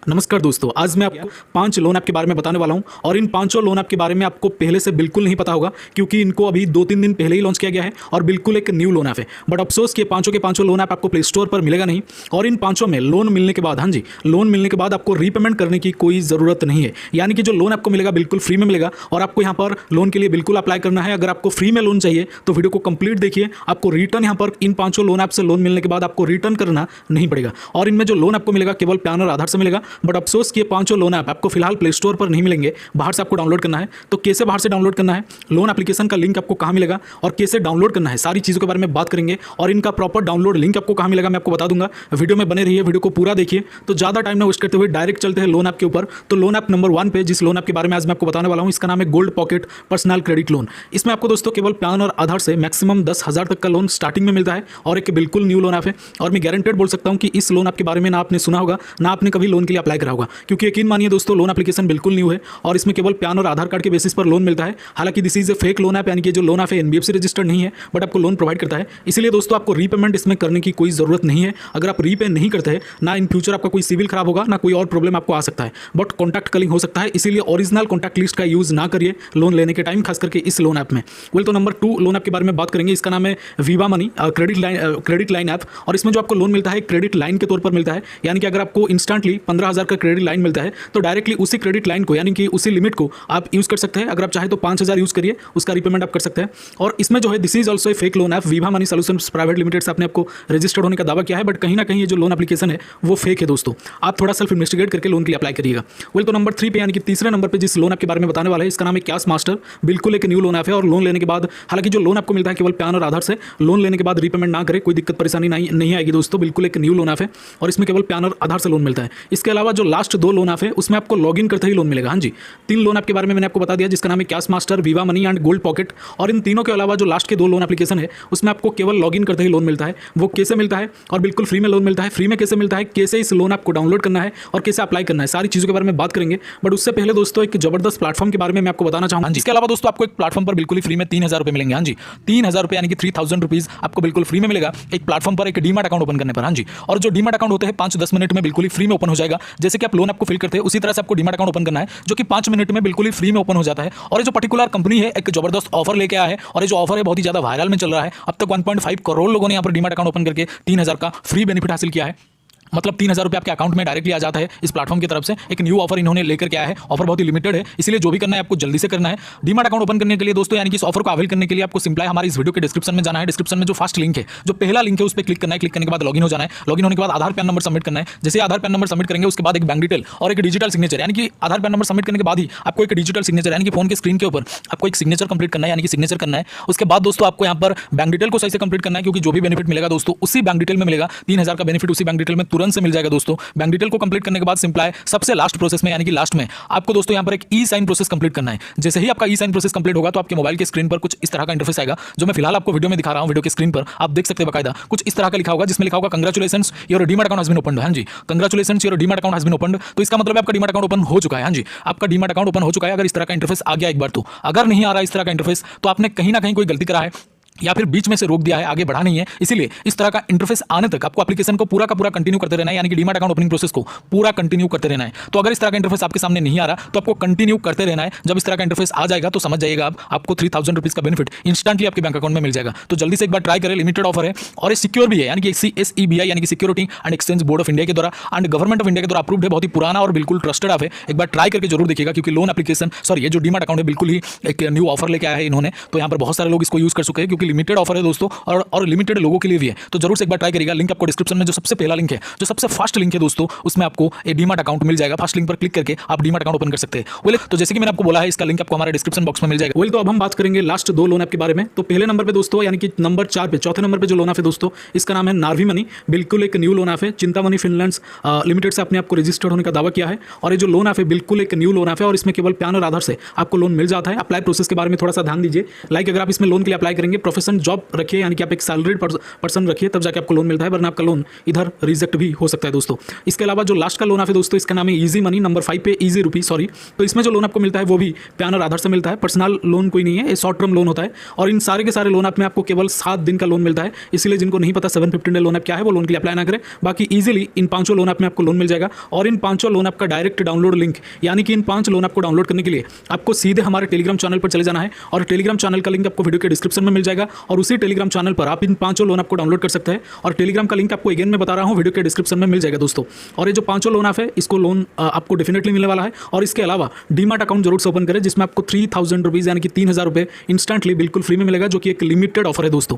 नमस्कार दोस्तों, आज मैं आपको 5 लोन ऐप के बारे में बताने वाला हूं और इन पांचों लोन ऐप के बारे में आपको पहले से बिल्कुल नहीं पता होगा क्योंकि इनको अभी 2-3 दिन पहले ही लॉन्च किया गया है और बिल्कुल एक न्यू लोन ऐप है। बट अफसोस कि पांचों के पांचों लोन ऐप आपको प्ले स्टोर पर मिलेगा नहीं और इन पांचों में लोन मिलने के बाद, हाँ जी, लोन मिलने के बाद आपको रीपेमेंट करने की कोई ज़रूरत नहीं है। यानी कि जो लोन आपको मिलेगा बिल्कुल फ्री में मिलेगा और आपको यहाँ पर लोन के लिए बिल्कुल अप्लाई करना है। अगर आपको फ्री में लोन चाहिए तो वीडियो को कंप्लीट देखिए, आपको रिटर्न यहाँ पर इन पांचों लोन ऐप से लोन मिलने के बाद आपको रिटर्न करना नहीं पड़ेगा और इनमें जो लोन आपको मिलेगा केवल पैन और आधार से मिलेगा। बट अफसोस कि पांचों लोन ऐप आपको फिलहाल प्ले स्टोर पर नहीं मिलेंगे, बाहर से आपको डाउनलोड करना है। तो कैसे बाहर से डाउनलोड करना है, लोन एप्लीकेशन का लिंक आपको कहाँ मिलेगा और कैसे डाउनलोड करना है, सारी चीज़ों के बारे में बात करेंगे और इनका प्रॉपर डाउनलोड लिंक आपको कहाँ मिलेगा मैं आपको बता दूंगा। वीडियो में बने रहिए, वीडियो को पूरा देखिए। तो ज़्यादा टाइम ना वेस्ट करते हुए डायरेक्ट चलते हैं लोन ऐप के ऊपर। तो लोन ऐप नंबर 1 पे जिस लोन ऐप के बारे में आज मैं आपको बताने वाला हूँ, इसका नाम है gold pocket personal credit loan. इसमें आपको दोस्तों केवल पैन और आधार से मैक्सिमम 10,000 तक का लोन स्टार्टिंग में मिलता है और एक बिल्कुल न्यू लोन ऐप है। और मैं गारंटेड बोल सकता हूँ कि इस लोन ऐप के बारे में ना आपने सुना होगा ना आपने कभी लोन के लिए अप्लाई करा होगा, क्योंकि यकीन मानिए दोस्तों लोन एप्लीकेशन बिल्कुल न्यू है और इसमें केवल पैन और आधार कार्ड के बेसिस पर लोन मिलता है। हालांकि this is a fake loan app, यानी कि जो लोन ऐप है एनबीएफसी रजिस्टर्ड नहीं है बट आपको लोन प्रोवाइड करता है। इसलिए दोस्तों आपको रीपेमेंट इसमें करने की कोई जरूरत नहीं है। अगर आप रीपे नहीं करते हैं ना इन फ्यूचर आपका कोई सिविल खराब होगा ना कोई और प्रॉब्लम आपको आ सकता है, बट कॉन्टैक्ट कलिंग हो सकता है। इसीलिए ओरिजिनल कॉन्टैक्ट लिस्ट का यूज ना करिए लोन लेने के टाइम, खास करके इस लोन ऐप में। तो नंबर 2 लोन ऐप के बारे में बात करेंगे। इसका नाम है Viva money credit line app और इसमें जो आपको लोन मिलता है क्रेडिट लाइन के तौर पर मिलता है। यानी कि अगर आपको इंस्टेंटली 15,000 का क्रेडिट लाइन मिलता है तो डायरेक्टली उसी क्रेडिट लाइन को, यानी कि उसी लिमिट को आप यूज कर सकते हैं। अगर आप चाहे तो 5,000 यूज करिए, उसका रीपेमेंट आप कर सकते हैं। और इसमें जो है this is also a fake loan app. Viva money solutions private limited से आपने आपको रजिस्टर्ड होने का दावा किया है, बट कहीं ना कहीं ये जो लोन एप्लीकेशन है वो फेक है दोस्तों। आप थोड़ा सेल्फ इन्वेस्टिगेट करके लोन के लिए अप्लाई करिएगा। तो नंबर 3 पे, यानी कि तीसरे नंबर पे जिस लोन ऐप के बारे में बताने वाला है, इसका नाम है कैश मास्टर। बिल्कुल एक न्यू लोन ऐप है और लोन लेने के बाद, हालांकि जो लोन आपको मिलता है केवल पैन और आधार से, लोन लेने के बाद रीपेमेंट ना करें, कोई दिक्कत परेशानी नहीं आएगी दोस्तों। बिल्कुल एक न्यू लोन ऐप है और इसमें केवल पैन और आधार से लोन मिलता है। इसके अलावा जो लास्ट 2 लोन ऐप है उसमें आपको लॉगिन करते ही लोन मिलेगा। हाँ जी, 3 लोन ऐप के बारे में मैंने आपको बता दिया, जिसका नाम है cash master, Viva money and gold pocket. और इन तीनों के अलावा जो लास्ट के 2 लोन एप्लीकेशन है उसमें आपको केवल लॉगिन करते ही लोन मिलता है। वो कैसे मिलता है और बिल्कुल फ्री में लोन मिलता है। फ्री में कैसे मिलता है, कैसे इस लोन ऐप को डाउनलोड करना है और कैसे अप्लाई करना है, सारी चीज़ों के बारे में बात करेंगे। बट उससे पहले दोस्तों एक जबरदस्त प्लेटफॉर्म के बारे में मैं आपको बताना चाहूँगा। इसके अलावा दोस्तों आपको एक प्लेटफॉर्म पर बिल्कुल फ्री में 3,000 रुपये मिलेंगे। हाँ जी, 3,000 रुपये यानी कि 3,000 रुपीज़ आपको बिल्कुल फ्री में मिलेगा एक प्लेटफॉर्म पर, एक डीमैट अकाउंट ओपन करने पर। हाँ जी, और जो डीमैट अकाउंट होते हैं 5-10 मिनट में बिल्कुल ही फ्री में ओपन हो जाएगा। जैसे कि आप लोन आपको फिल करते हैं उसी तरह से आपको डीमैट अकाउंट ओपन करना है, जो कि 5 मिनट में बिल्कुल ही फ्री में ओपन हो जाता है। और ये जो पर्टिकुलर कंपनी है एक जबरदस्त ऑफर लेके आया है और ये जो ऑफर है बहुत ही ज्यादा वायरल में चल रहा है। अब तक 1.5 करोड़ लोगों ने यहाँ पर डीमैट अकाउंट ओपन करके 3,000 का फ्री बेनिफिट हासिल किया है। मतलब 3,000 रुपये आपके अकाउंट में डायरेक्टली आ जाता है इस प्लेटफॉर्म की तरफ से। एक न्यू ऑफर इन्होंने लेकर के आया है। ऑफर बहुत ही लिमिटेड है, इसलिए जो भी करना है आपको जल्दी से करना है। डीमैट अकाउंट ओपन करने के लिए दोस्तों, यानी कि इस ऑफर को अवेल करने के लिए आपको सिंपल हमारे इस वीडियो के डिस्क्रिप्शन में जाना है। डिस्क्रिप्शन में जो फर्स्ट लिंक है, जो पहला लिंक है, उस पर क्लिक करना है। क्लिक करने के बाद लॉगिन हो जाना है। लॉगिन होने के बाद आधार पैन नंबर सबमिट करना है। जैसे आधार पैन नंबर सबमिट करेंगे उसके बाद एक बैंक डिटेल और एक डिजिटल सिग्नेचर, यानी कि आधार पैन नंबर सबमिट करने के बाद ही आपको एक डिजिटल सिग्नेचर, यानी कि फोन के स्क्रीन के ऊपर आपको एक सिग्नेचर कंप्लीट करना है, यानी कि सिग्नेचर करना है। उसके बाद दोस्तों आपको यहाँ पर बैंक डिटेल को सही से कंप्लीट करना है, क्योंकि जो भी बेनिफिट मिलेगा दोस्तों उसी बैंक डिटेल में मिलेगा। 3,000 का बेनिफिट उसी बैंक डिटेल में तुरंत से मिल जाएगा दोस्तों। बैंक डिटेल को कंप्लीट करने के बाद सिंपल है सबसे लास्ट प्रोसेस में, यानी कि लास्ट में आपको दोस्तों यहाँ पर एक ई साइन प्रोसेस कंप्लीट करना है। जैसे ही आपका ई साइन प्रोसेस कंप्लीट होगा तो आपके मोबाइल के स्क्रीन पर कुछ इस तरह का इंटरफेस आएगा, जो मैं फिलहाल आपको वीडियो में दिखा रहा हूं। वीडियो के स्क्रीन पर आप देख सकते हैं बकायदा कुछ इस तरह का लिखा होगा, जिसमें लिखा होगा congratulations your demat account has been opened. हाँ जी, congratulations your demat account has been opened. तो इसका मतलब आपका डीमैट अकाउंट ओपन हो चुका है। हाँ जी, आपका डीमैट अकाउंट ओपन हो चुका है। अगर इस तरह का इंटरफेस आ गया एक बार तो, अगर नहीं आ रहा इस तरह का इंटरफेस तो आपने कहीं ना कहीं कोई गलती करा है या फिर बीच में से रोक दिया है, आगे बढ़ा नहीं है। इसीलिए इस तरह का इंटरफेस आने तक आपको एप्लीकेशन को पूरा का पूरा कंटिन्यू करते रहना है, यानी कि डीमैट अकाउंट ओपनिंग प्रोसेस को पूरा कंटिन्यू करते रहना है। तो अगर इस तरह का इंटरफेस आपके सामने नहीं आ रहा तो आपको कंटिन्यू करते रहना है। जब इस तरह का इंटरफेस आ जाएगा तो समझ जाइएगा आपको 3,000 रुपीज़ का बेनिफिट इंस्टेंटली आपके बैंक अकाउंट में मिल जाएगा। तो जल्दी से एक बार ट्राई करें, लिमिटेड ऑफर है और ये सिक्योर भी है, यानी कि SEBI यानी कि security and exchange board of India के द्वारा एंड गवर्नमेंट ऑफ इंडिया के द्वारा अप्रूव्ड है। बहुत ही पुराना और बिल्कुल ट्रस्टेड ऐप है। एक बार ट्राई करके जरूर देखिएगा, क्योंकि लोन एप्लीकेशन ये जो डीमैट अकाउंट है बिल्कुल ही एक न्यू ऑफर लेके आया है इन्होंने। तो यहाँ पर बहुत सारे लोग इसको यूज कर चुके हैं, क्योंकि लिमिटेड ऑफर है दोस्तों और लिमिटेड लोगों के लिए भी है। तो जरूर से एक बार ट्राई करिएगा। लिंक आपको डिस्क्रिप्शन में जो सबसे पहला लिंक है, जो सबसे फर्स्ट लिंक है दोस्तों, उसमें आपको एक डीमैट अकाउंट मिल जाएगा। फर्स्ट लिंक पर क्लिक करके आप डीमैट अकाउंट ओपन कर सकते हैं। वेल, तो जैसे कि मैंने आपको बोला है, इसका लिंक आपको हमारे डिस्क्रिप्शन बॉक्स में मिल जाएगा। वेल, तो अब हम बात करेंगे लास्ट 2 लोन ऐप के बारे में। तो पहले नंबर पे दोस्तों, यानी कि नंबर 4 पे, चौथे नंबर पे जो लोन ऐप है दोस्तों, इसका नाम है नार्वी मनी। बिल्कुल एक न्यू लोन ऐप है। चिंतामणि फिनलैंड लिमिटेड से अपने आपको रजिस्टर्ड होने का दावा किया है और ये जो लोन ऐप है बिल्कुल एक न्यू लोन ऐप है और इसमें केवल पैन और आधार से आपको लोन मिल जाता है। अप्लाई प्रोसेस के बारे में थोड़ा सा ध्यान दीजिए। लाइक अगर आप इसमें लोन के लिए अप्लाई करेंगे, प्रोफेशन जॉब रखिए, यानी कि आप एक सैलरीड पर्सन रखिए, तब जाके आपको लोन मिलता है, वरना आपका लोन इधर रिजेक्ट भी हो सकता है दोस्तों। इसके अलावा जो लास्ट का लोन है दोस्तों, इसका नाम है ईजी मनी, नंबर 5 पे ईजी रुपी, सॉरी। तो इसमें जो लोन आपको मिलता है वो भी पैन और आधार से मिलता है, पर्सनल लोन कोई नहीं है, ये शॉर्ट टर्म लोन होता है। और इन सारे के सारे लोन आप में आपको केवल 7 दिन का लोन मिलता है। इसलिए जिनको नहीं पता 715 डे लोन ऐप क्या है, वो लोन के लिए अप्लाई ना करें। बाकी इजीली इन 5 लोन ऐप में आपको लोन मिल जाएगा। और इन 5 लोन ऐप का डायरेक्ट डाउनलोड लिंक, यानी कि इन 5 लोन ऐप को डाउनलोड करने के लिए आपको सीधे हमारे टेलीग्राम चैनल पर चले जाना है, और टेलीग्राम चैनल का लिंक आपको वीडियो के डिस्क्रिप्शन में मिल जाएगा। और उसी टेलीग्राम चैनल पर आप इन 5 लोन ऐप को डाउनलोड कर सकते हैं। और टेलीग्राम का लिंक आपको अगेन मैं बता रहा हूँ, वीडियो के डिस्क्रिप्शन में मिल जाएगा दोस्तों। और ये जो 5 लोन ऐप है, इसको लोन आपको डेफिनेटली मिलने वाला है। और इसके अलावा डीमैट अकाउंट जरूर से ओपन करें, जिसमें आपको 3000 रुपीज़ यानी कि 3000 रुपये इंस्टेंटली बिल्कुल फ्री में मिलेगा, जो कि एक लिमिटेड ऑफर है दोस्तों।